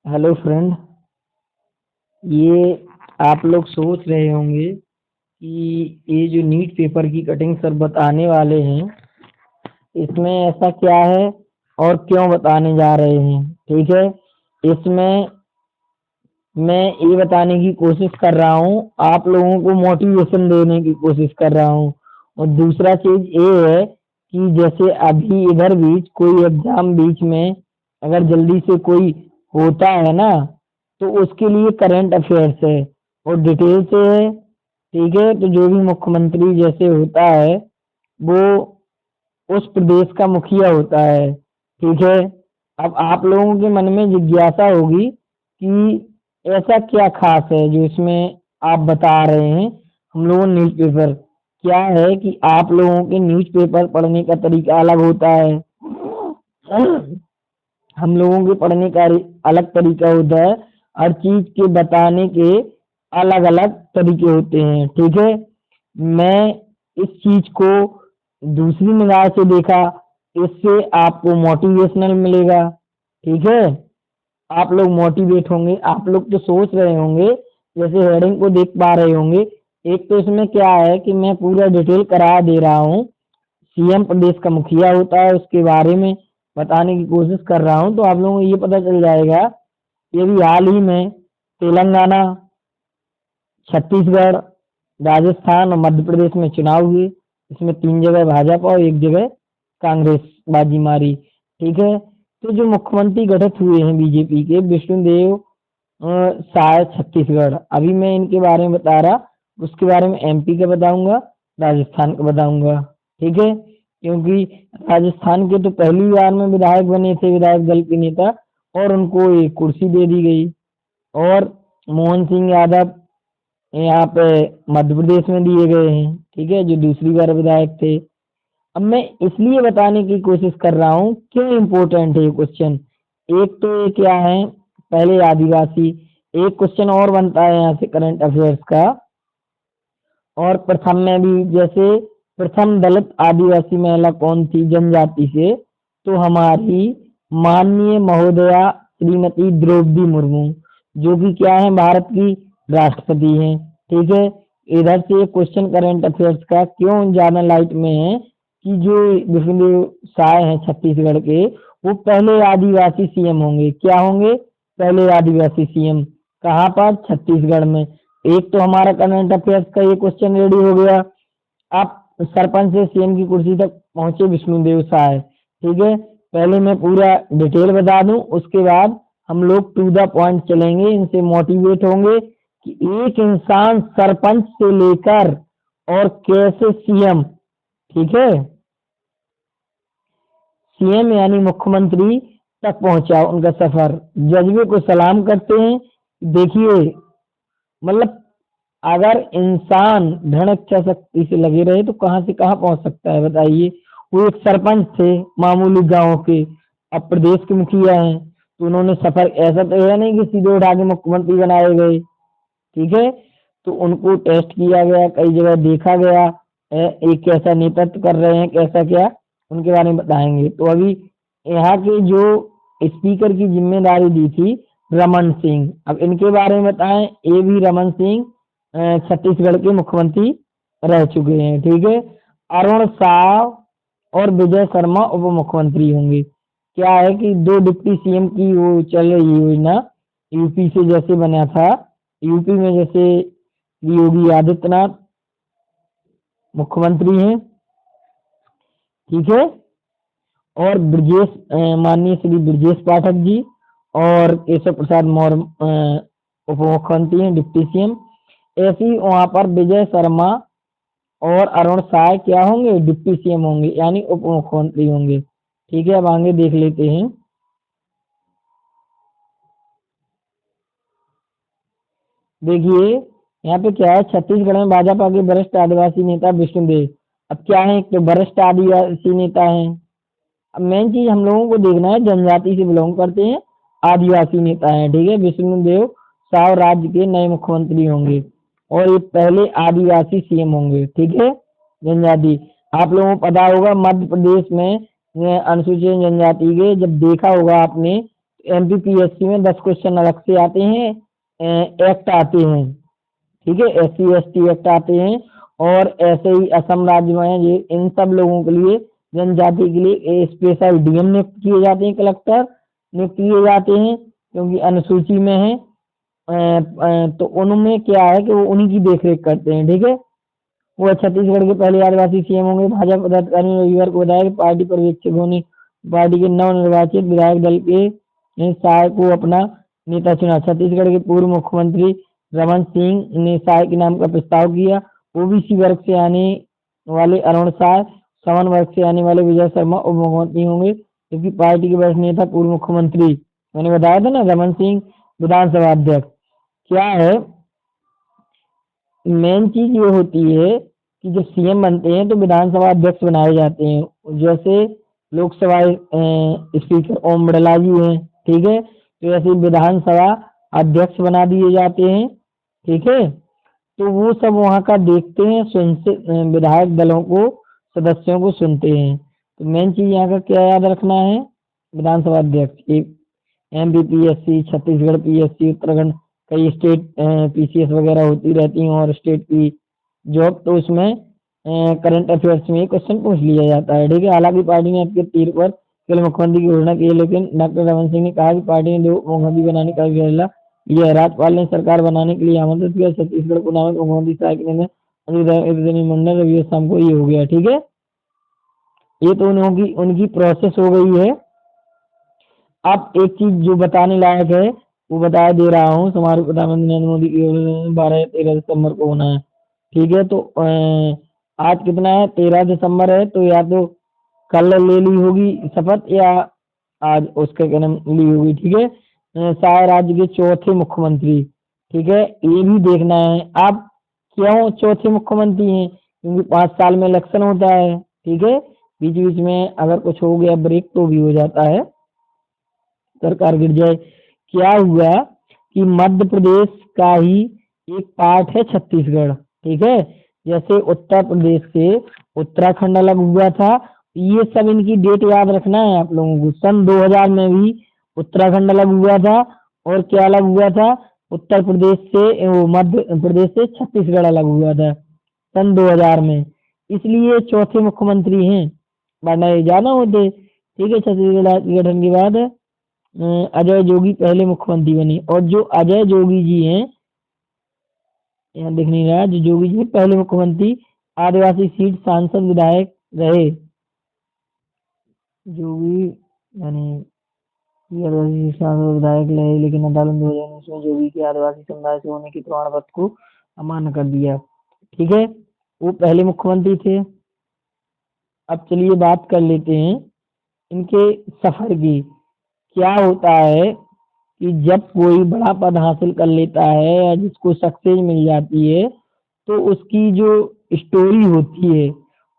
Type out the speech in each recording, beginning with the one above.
Hello friend. ये आप लोग सोच रहे होंगे कि ये जो नीट पेपर की कटिंग सर बताने वाले हैं, इसमें ऐसा क्या है और क्यों बताने जा रहे हैं। ठीक है, इसमें मैं ये बताने की कोशिश कर रहा हूँ, आप लोगों को मोटिवेशन देने की कोशिश कर रहा हूँ। और दूसरा चीज ये है कि जैसे अभी इधर बीच कोई एग्जाम बीच में अगर जल्दी से कोई होता है ना, तो उसके लिए करंट अफेयर्स है और डिटेल से है। ठीक है, तो जो भी मुख्यमंत्री जैसे होता है, वो उस प्रदेश का मुखिया होता है। ठीक है, अब आप लोगों के मन में जिज्ञासा होगी कि ऐसा क्या खास है जो इसमें आप बता रहे हैं। हम लोगों न्यूज़पेपर क्या है कि आप लोगों के न्यूज़पेपर पढ़ने का तरीका अलग होता है, हम लोगों के पढ़ने का अलग तरीका होता है। हर चीज के बताने के अलग अलग तरीके होते हैं। ठीक है, मैं इस चीज को दूसरी निगाह से देखा, इससे आपको मोटिवेशनल मिलेगा। ठीक है, आप लोग मोटिवेट होंगे। आप लोग तो सोच रहे होंगे, जैसे हेडिंग को देख पा रहे होंगे, एक तो इसमें क्या है कि मैं पूरा डिटेल करा दे रहा हूँ। सीएम प्रदेश का मुखिया होता है, उसके बारे में बताने की कोशिश कर रहा हूँ, तो आप लोगों को ये पता चल जाएगा। ये भी हाल ही में तेलंगाना, छत्तीसगढ़, राजस्थान और मध्य प्रदेश में चुनाव हुए। इसमें 3 जगह भाजपा और 1 जगह कांग्रेस बाजी मारी। ठीक है, तो जो मुख्यमंत्री गठित हुए हैं बीजेपी के, विष्णुदेव शायद छत्तीसगढ़, अभी मैं इनके बारे में बता रहा, उसके बारे में एमपी का बताऊंगा, राजस्थान का बताऊंगा। ठीक है, क्योंकि राजस्थान के तो पहली बार में विधायक बने थे, विधायक दल के नेता, और उनको एक कुर्सी दे दी गई। और मोहन सिंह यादव यहाँ पे मध्य प्रदेश में दिए गए हैं। ठीक है, जो दूसरी बार विधायक थे। अब मैं इसलिए बताने की कोशिश कर रहा हूँ क्यों इम्पोर्टेंट है ये क्वेश्चन। एक तो ये क्या है, पहले आदिवासी, एक क्वेश्चन और बनता है यहाँ से करंट अफेयर्स का। और प्रथम में भी, जैसे प्रथम दलित आदिवासी महिला कौन थी जनजाति से, तो हमारी माननीय महोदया श्रीमती द्रौपदी मुर्मू, जो कि क्या है, भारत की राष्ट्रपति हैं। ठीक है, इधर से क्वेश्चन करंट अफेयर्स का क्यों ज्यादा लाइट में है कि जो विष्णुदेव साय हैं छत्तीसगढ़ के, वो पहले आदिवासी सीएम होंगे। क्या होंगे? पहले आदिवासी सीएम। कहाँ पर? छत्तीसगढ़ में। एक तो हमारा करंट अफेयर्स का ये क्वेश्चन रेडी हो गया। आप सरपंच से सीएम की कुर्सी तक पहुंचे विष्णुदेव साय। ठीक है, पहले मैं पूरा डिटेल बता दूं, उसके बाद हम लोग टू द पॉइंट चलेंगे, इनसे मोटिवेट होंगे कि एक इंसान सरपंच से लेकर और कैसे सीएम, ठीक है, सीएम यानी मुख्यमंत्री तक पहुंचा उनका सफर। जज्बे को सलाम करते हैं। देखिए, मतलब अगर इंसान दृढ़ इच्छा शक्ति से लगे रहे तो कहाँ से कहाँ पहुंच सकता है, बताइए। वो एक सरपंच थे मामूली गांव के, अब प्रदेश के मुखिया हैं, तो उन्होंने सफर, ऐसा तो है नहीं कि सीधे उठा के मुख्यमंत्री बनाए गए। ठीक है, तो उनको टेस्ट किया गया, कई जगह देखा गया, एक कैसा नेतृत्व कर रहे हैं, कैसा क्या, उनके बारे में बताएंगे। तो अभी यहाँ के जो स्पीकर की जिम्मेदारी दी थी रमन सिंह, अब इनके बारे में बताएं। ए भी रमन सिंह छत्तीसगढ़ के मुख्यमंत्री रह चुके हैं। ठीक है, अरुण साव और विजय शर्मा उप मुख्यमंत्री होंगे। क्या है कि दो डिप्टी सीएम की वो चल रही योजना, यूपी से जैसे बना था, यूपी में जैसे योगी आदित्यनाथ मुख्यमंत्री हैं। ठीक है, और ब्रजेश माननीय श्री ब्रजेश पाठक जी और केशव प्रसाद मौर्य उप मुख्यमंत्री हैं, डिप्टी सीएम। ऐसे ही वहां पर विजय शर्मा और अरुण साय क्या होंगे? डिप्टी सीएम होंगे, यानी उप मुख्यमंत्री होंगे। ठीक है, अब आगे देख लेते हैं। देखिए, यहाँ पे क्या है, छत्तीसगढ़ में भाजपा के वरिष्ठ आदिवासी नेता विष्णुदेव। अब क्या है, एक तो वरिष्ठ आदिवासी नेता हैं। अब मेन चीज हम लोगों को देखना है, जनजाति से बिलोंग करते हैं, आदिवासी नेता हैं। ठीक है, विष्णुदेव साव राज्य के नए मुख्यमंत्री होंगे और ये पहले आदिवासी सीएम होंगे। ठीक है, जनजाति, आप लोगों को पता होगा मध्य प्रदेश में अनुसूचित जनजाति के जब देखा होगा आपने, एमपीपीएससी में 10 क्वेश्चन अलग से आते हैं, एक्ट आते हैं, ठीक है, SC ST एक्ट आते हैं। और ऐसे ही असम राज्य में ये इन सब लोगों के लिए, जनजाति के लिए स्पेशल डीएम नियुक्त किए जाते हैं, कलेक्टर नियुक्त किए जाते हैं, क्योंकि अनुसूची में है। तो उनमें क्या है कि वो उन्हीं की देखरेख करते हैं, ठीक है। वो छत्तीसगढ़ के पहले आदिवासी सीएम होंगे। भाजपा पदाधिकारी ने रविवार को बताया कि पार्टी पर्यवेक्षकों ने पार्टी के नवनिर्वाचित विधायक दल के साय को अपना नेता चुना। छत्तीसगढ़ के पूर्व मुख्यमंत्री रमन सिंह ने साय के नाम का प्रस्ताव किया। ओबीसी वर्ग से आने वाले अरुण साय, सवर्ण वर्ग से आने वाले विजय शर्मा उप मुख्यमंत्री होंगे, जबकि पार्टी के वरिष्ठ नेता पूर्व मुख्यमंत्री, मैंने बताया था ना, रमन सिंह विधानसभा अध्यक्ष। क्या है, मेन चीज ये होती है कि जब सीएम बनते हैं तो विधानसभा अध्यक्ष बनाए जाते हैं। जैसे लोकसभा स्पीकर ओम बिरला जी हैं, ठीक है, तो ऐसे विधानसभा अध्यक्ष बना दिए जाते हैं, ठीक है। तो वो सब वहाँ का देखते हैं, सुनते, विधायक दलों को, सदस्यों को सुनते हैं। तो मेन चीज यहाँ का क्या याद रखना है, विधानसभा अध्यक्ष। एक एमपीपीएससी, छत्तीसगढ़ पीएससी, उत्तराखंड, कई स्टेट पीसीएस वगैरह होती रहती हैं और स्टेट की जॉब, तो उसमें करंट अफेयर्स में क्वेश्चन पूछ लिया जाता है, ठीक है। हालांकि पार्टी ने आपके तीर पर केवल मुख्यमंत्री की घोषणा की है, लेकिन डॉक्टर रमन सिंह ने कहा कि पार्टी ने 2 मुख्यमंत्री बनाने का फैसला लिया है। राज्यपाल ने सरकार बनाने के लिए आमंत्रित किया। छत्तीसगढ़ को नामित मुख्यमंत्री सहायक मंडल रविवार शाम को ये हो गया, ठीक है। ये तो उनकी प्रोसेस हो गई है। अब एक चीज जो बताने लायक है वो बता दे रहा हूँ। समारोह प्रधानमंत्री नरेंद्र मोदी की 12-13 दिसंबर को होना है, ठीक है। तो आज कितना है, 13 दिसंबर है, तो या तो कल ले ली होगी शपथ या आज उसके जन्म ली होगी, ठीक है। शायद राज्य के चौथे मुख्यमंत्री, ठीक है, ये भी देखना है। अब क्यों चौथे मुख्यमंत्री हैं, क्योंकि 5 साल में इलेक्शन होता है, ठीक है। बीच बीच में अगर कुछ हो गया ब्रेक तो भी हो जाता है, सरकार गिर जाए। क्या हुआ कि मध्य प्रदेश का ही एक पार्ट है छत्तीसगढ़, ठीक है। जैसे उत्तर प्रदेश से उत्तराखंड अलग हुआ था, ये सब इनकी डेट याद रखना है आप लोगों को। सन 2000 में भी उत्तराखंड अलग हुआ था, और क्या अलग हुआ था, उत्तर प्रदेश से, वो मध्य प्रदेश से छत्तीसगढ़ अलग हुआ था सन 2000 में। इसलिए चौथे मुख्यमंत्री हैं, वरना ये ज्यादा होते, ठीक है। छत्तीसगढ़ राज्य के गठन के बाद अजय जोगी पहले मुख्यमंत्री बने, और जो अजय जोगी जी हैं, यहाँ दिख नहीं रहा, जो जोगी जी पहले मुख्यमंत्री, आदिवासी सीट सांसद विधायक रहे। जोगी यानी ये आदिवासी सीट सांसद विधायक रहे, लेकिन अदालत 2019 में जोगी के आदिवासी समुदाय से होने के प्रमाण पत्र को अमान्य कर दिया, ठीक है। वो पहले मुख्यमंत्री थे। अब चलिए बात कर लेते हैं इनके सफर की। क्या होता है कि जब कोई बड़ा पद हासिल कर लेता है या जिसको सक्सेस मिल जाती है, तो उसकी जो स्टोरी होती है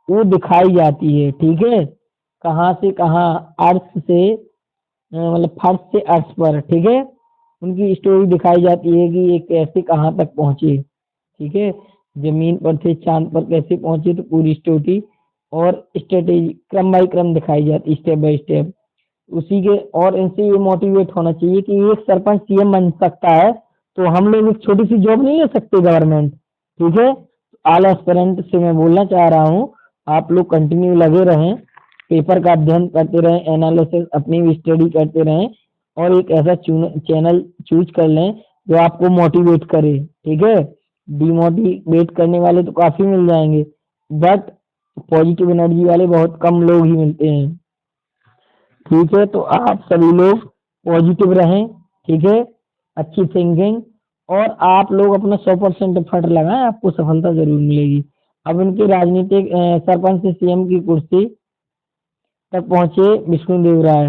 वो दिखाई जाती है, ठीक है। कहाँ से कहाँ, अर्थ से, मतलब फर्श से अर्श पर, ठीक है, उनकी स्टोरी दिखाई जाती है कि ये कैसे कहाँ तक पहुंचे, ठीक है। जमीन पर थे, चांद पर कैसे पहुंचे, तो पूरी स्टोरी और स्ट्रेटेजी क्रम बाई क्रम दिखाई जाती, स्टेप बाय स्टेप उसी के। और इनसे ये मोटिवेट होना चाहिए कि एक सरपंच सीएम बन सकता है, तो हम लोग एक छोटी सी जॉब नहीं ले सकते गवर्नमेंट, ठीक है। ऑल एस्पिरेंट से मैं बोलना चाह रहा हूँ, आप लोग कंटिन्यू लगे रहें, पेपर का अध्ययन करते रहें, एनालिसिस अपनी भी स्टडी करते रहें, और एक ऐसा चैनल चूज कर लें जो आपको मोटिवेट करे, ठीक है। डिमोटिवेट करने वाले तो काफी मिल जाएंगे, बट पॉजिटिव एनर्जी वाले बहुत कम लोग ही मिलते हैं, ठीक है। तो आप सभी लोग पॉजिटिव रहें, ठीक है, अच्छी थिंकिंग, और आप लोग अपना 100% एफर्ट लगाएं, आपको सफलता जरूर मिलेगी। अब इनके राजनीतिक सरपंच से सीएम की कुर्सी तक पहुंचे विष्णुदेव राय।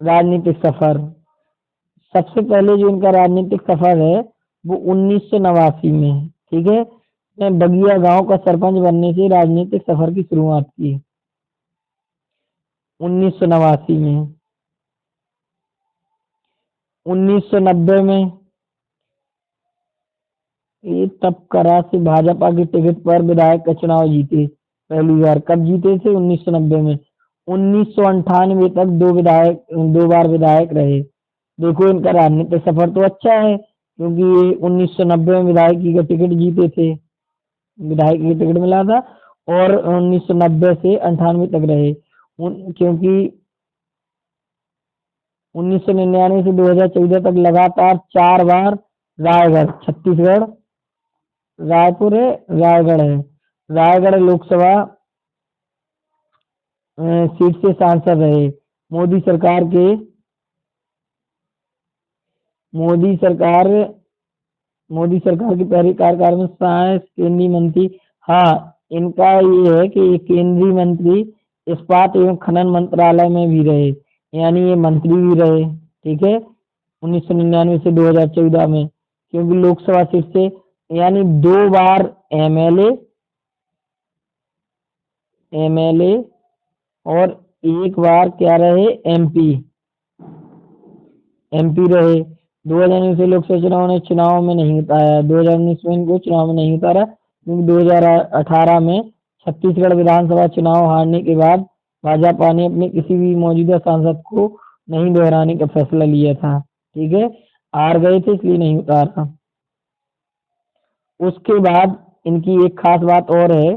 राजनीतिक सफर, सबसे पहले जो इनका राजनीतिक सफर है वो 1989 में है, ठीक है। मैं बगिया गांव का सरपंच बनने से राजनीतिक सफर की शुरुआत की 1989 में। 1990 में ये तब करा से भाजपा के टिकट पर विधायक का चुनाव जीते पहली बार। कब जीते थे, 1990 में। 1998 तक 2 बार विधायक रहे। देखो इनका राजनीतिक सफर तो अच्छा है, क्योंकि ये 1990 में विधायकी का टिकट जीते थे, विधायकी का टिकट मिला था, और 1990 से 98 तक रहे। क्योंकि 1999 से 2014 तक लगातार 4 बार रायगढ़, छत्तीसगढ़, रायपुर है, रायगढ़ है, रायगढ़ लोकसभा सीट से सांसद रहे। मोदी सरकार के मोदी सरकार मोदी सरकार के पहले कार्यकाल में सहायक केंद्रीय मंत्री। हाँ, इनका ये है कि ये केंद्रीय मंत्री इस्पात एवं खनन मंत्रालय में भी रहे, यानी ये मंत्री भी रहे। ठीक है, 1999 से 2014 में, क्योंकि लोकसभा सीट से, यानी 2 बार एमएलए और 1 बार क्या रहे, एमपी रहे। 2019 से लोकसभा चुनाव में नहीं उतारा, 2019 में इनको चुनाव में नहीं उतारा, क्योंकि 2018 में छत्तीसगढ़ विधानसभा चुनाव हारने के बाद भाजपा ने अपने किसी भी मौजूदा सांसद को नहीं दोहराने का फैसला लिया था। ठीक है, हार गए थे इसलिए नहीं उतारा। उसके बाद इनकी एक खास बात और है,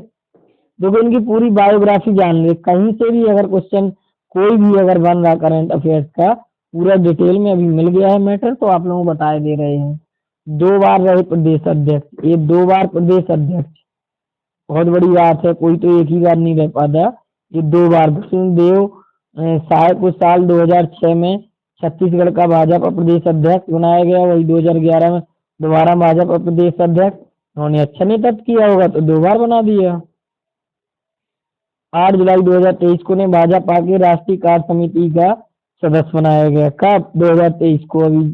देखो इनकी पूरी बायोग्राफी जान ले, कहीं से भी अगर क्वेश्चन कोई भी अगर बन रहा करंट अफेयर्स का, पूरा डिटेल में अभी मिल गया है मैटर, तो आप लोगों को बताए दे रहे हैं। 2 बार रहे प्रदेश अध्यक्ष, ये 2 बार प्रदेश अध्यक्ष, बहुत बड़ी बात है, कोई तो एक ही बार नहीं रह पाता, ये 2 बार। विष्णुदेव साय को साल 2006 में छत्तीसगढ़ का भाजपा प्रदेश अध्यक्ष बनाया गया, वही 2011 में दोबारा भाजपा प्रदेश अध्यक्ष। उन्होंने अच्छा नेतृत्व किया होगा तो 2 बार बना दिया। 8 जुलाई 2023 को ने भाजपा के राष्ट्रीय कार्य समिति का सदस्य बनाया गया। कब? 2023 को, अभी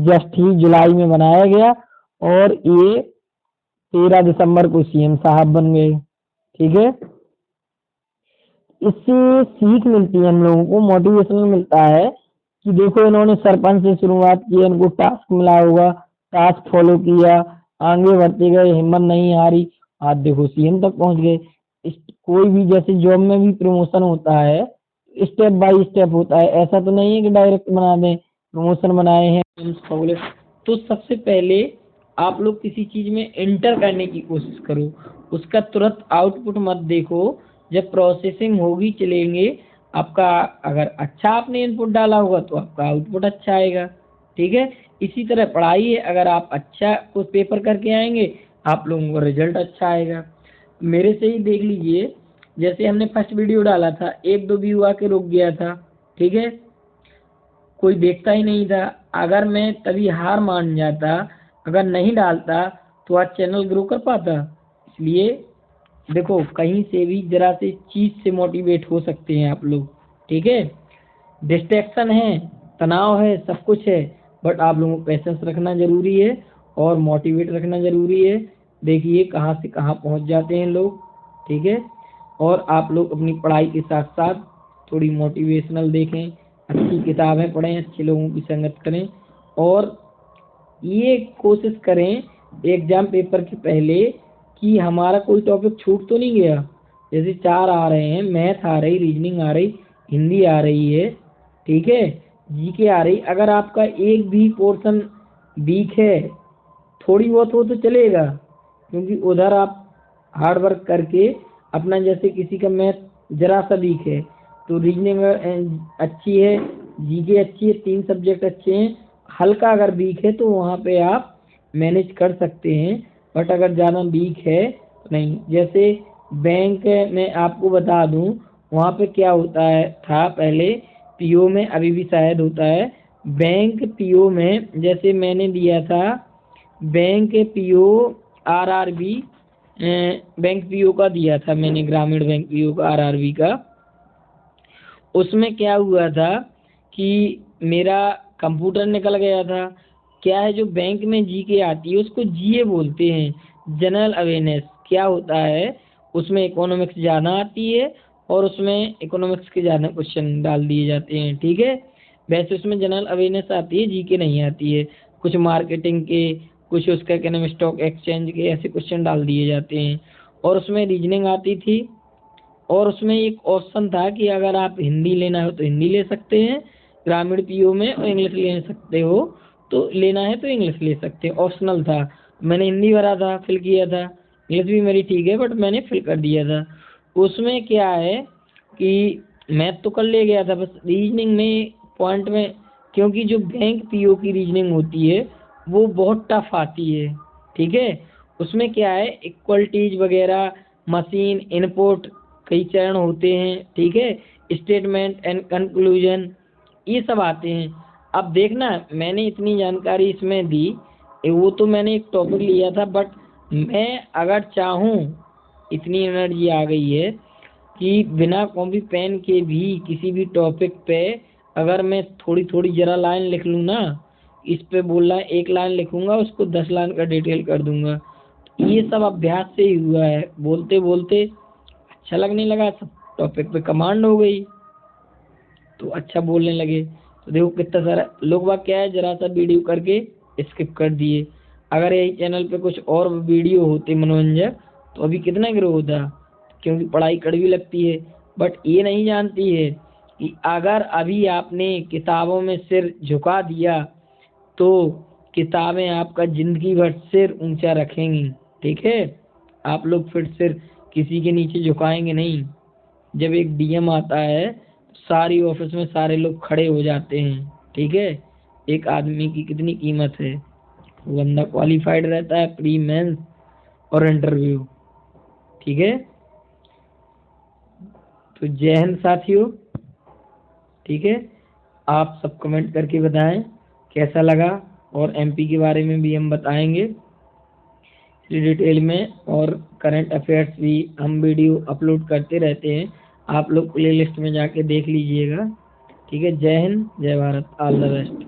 जस्ट ही जुलाई में बनाया गया, और ये 13 दिसंबर को सीएम साहब बन गए। ठीक है, इससे सीख मिलती है हम लोगों को, मोटिवेशन मिलता है कि देखो इन्होंने सरपंच से शुरुआत की, इनको टास्क मिला होगा, टास्क फॉलो किया, आगे बढ़ते गए, हिम्मत नहीं हारी, आज देखो सीएम तक पहुंच गए। कोई भी जैसे जॉब में भी प्रमोशन होता है, स्टेप बाय स्टेप होता है, ऐसा तो नहीं है कि डायरेक्ट बना दें। प्रमोशन बनाए हैं तो सबसे पहले आप लोग किसी चीज में एंटर करने की कोशिश करो, उसका तुरंत आउटपुट मत देखो, जब प्रोसेसिंग होगी चलेंगे, आपका अगर अच्छा आपने इनपुट डाला होगा तो आपका आउटपुट अच्छा आएगा। ठीक है, इसी तरह पढ़ाई है, अगर आप अच्छा कुछ पेपर करके आएंगे, आप लोगों को रिजल्ट अच्छा आएगा। मेरे से ही देख लीजिए, जैसे हमने फर्स्ट वीडियो डाला था, 1-2 व्यू आके रुक गया था। ठीक है, कोई देखता ही नहीं था। अगर मैं तभी हार मान जाता, अगर नहीं डालता, तो आज चैनल ग्रो कर पाता। इसलिए देखो, कहीं से भी जरा से चीज से मोटिवेट हो सकते हैं आप लोग। ठीक है, डिस्ट्रैक्शन है, तनाव है, सब कुछ है, बट आप लोगों को पेशेंस रखना जरूरी है और मोटिवेट रखना जरूरी है। देखिए कहाँ से कहाँ पहुँच जाते हैं लोग। ठीक है, और आप लोग अपनी पढ़ाई के साथ साथ थोड़ी मोटिवेशनल देखें, अच्छी किताबें पढ़ें, अच्छे लोगों की संगत करें, और ये कोशिश करें एग्जाम पेपर के पहले कि हमारा कोई टॉपिक छूट तो नहीं गया। जैसे 4 आ रहे हैं, मैथ आ रही, रीजनिंग आ रही, हिंदी आ रही है, ठीक है, जीके आ रही, अगर आपका एक भी पोर्शन वीक है, थोड़ी बहुत हो तो चलेगा, क्योंकि उधर आप हार्ड वर्क करके अपना, जैसे किसी का मैथ जरा सा वीक है तो रीजनिंग अच्छी है, जीके अच्छी है, 3 सब्जेक्ट अच्छे हैं, हल्का अगर वीक है तो वहाँ पे आप मैनेज कर सकते हैं। बट अगर ज़्यादा वीक है तो नहीं। जैसे बैंक में आपको बता दूं, वहाँ पे क्या होता है था पहले, पीओ में, अभी भी शायद होता है, बैंक पीओ में, जैसे मैंने दिया था bank PO RRB, bank PO का दिया था मैंने, ग्रामीण बैंक पीओ का, आरआरबी का। उसमें क्या हुआ था कि मेरा कंप्यूटर निकल गया था। क्या है, जो बैंक में जीके आती है उसको जीए बोलते हैं, जनरल अवेयरनेस। क्या होता है, उसमें इकोनॉमिक्स ज़्यादा आती है और उसमें इकोनॉमिक्स के ज़्यादा क्वेश्चन डाल दिए जाते हैं। ठीक है, वैसे उसमें जनरल अवेयरनेस आती है, जीके नहीं आती है। कुछ मार्केटिंग के, कुछ उसका क्या नाम, स्टॉक एक्सचेंज के, ऐसे क्वेश्चन डाल दिए जाते हैं। और उसमें रीजनिंग आती थी, और उसमें एक ऑप्शन था कि अगर आप हिंदी लेना हो तो हिंदी ले सकते हैं ग्रामीण पीओ में, और इंग्लिश ले सकते हो तो लेना है तो इंग्लिश ले सकते हैं, ऑप्शनल था। मैंने हिंदी भरा था, फिल किया था, इंग्लिश भी मेरी ठीक है बट मैंने फिल कर दिया था। उसमें क्या है कि मैथ तो कर ले गया था, बस रीजनिंग में पॉइंट में, क्योंकि जो बैंक पीओ की रीजनिंग होती है वो बहुत टफ आती है, ठीक है। उसमें क्या है, इक्वलिटीज वगैरह, मशीन इनपुट, कई चरण होते हैं, ठीक है, स्टेटमेंट एंड कंक्लूजन, ये सब आते हैं। अब देखना, मैंने इतनी जानकारी इसमें दी, वो तो मैंने एक टॉपिक लिया था, बट मैं अगर चाहूँ, इतनी एनर्जी आ गई है कि बिना कॉपी पेन के भी किसी भी टॉपिक पे अगर मैं थोड़ी थोड़ी जरा लाइन लिख लूँ ना, इस पे बोल रहा है 1 लाइन लिखूंगा, उसको 10 लाइन का डिटेल कर दूंगा। ये सब अभ्यास से ही हुआ है, बोलते बोलते अच्छा लगने लगा, सब टॉपिक पे कमांड हो गई तो अच्छा बोलने लगे। तो देखो कितना सारा लोग बाग क्या है, जरा सा वीडियो करके स्किप कर दिए। अगर यही चैनल पे कुछ और वीडियो होते मनोरंजक तो अभी कितना ग्रो होता, क्योंकि पढ़ाई कड़वी लगती है। बट ये नहीं जानती है कि अगर अभी आपने किताबों में सिर झुका दिया तो किताबें आपका जिंदगी भर सिर ऊंचा रखेंगी, ठीक है। आप लोग फिर सिर किसी के नीचे झुकाएंगे नहीं। जब एक डीएम आता है सारी ऑफिस में सारे लोग खड़े हो जाते हैं, ठीक है। एक आदमी की कितनी कीमत है, वो बंदा क्वालिफाइड रहता है प्री मेंस और इंटरव्यू, ठीक है। तो जय हिंद साथियों, ठीक है। आप सब कमेंट करके बताएं कैसा लगा, और एमपी के बारे में भी हम बताएंगे डिटेल में, और करंट अफेयर्स भी हम वीडियो अपलोड करते रहते हैं, आप लोग प्लेलिस्ट में जाके देख लीजिएगा, ठीक है। जय हिंद, जय भारत, ऑल द बेस्ट।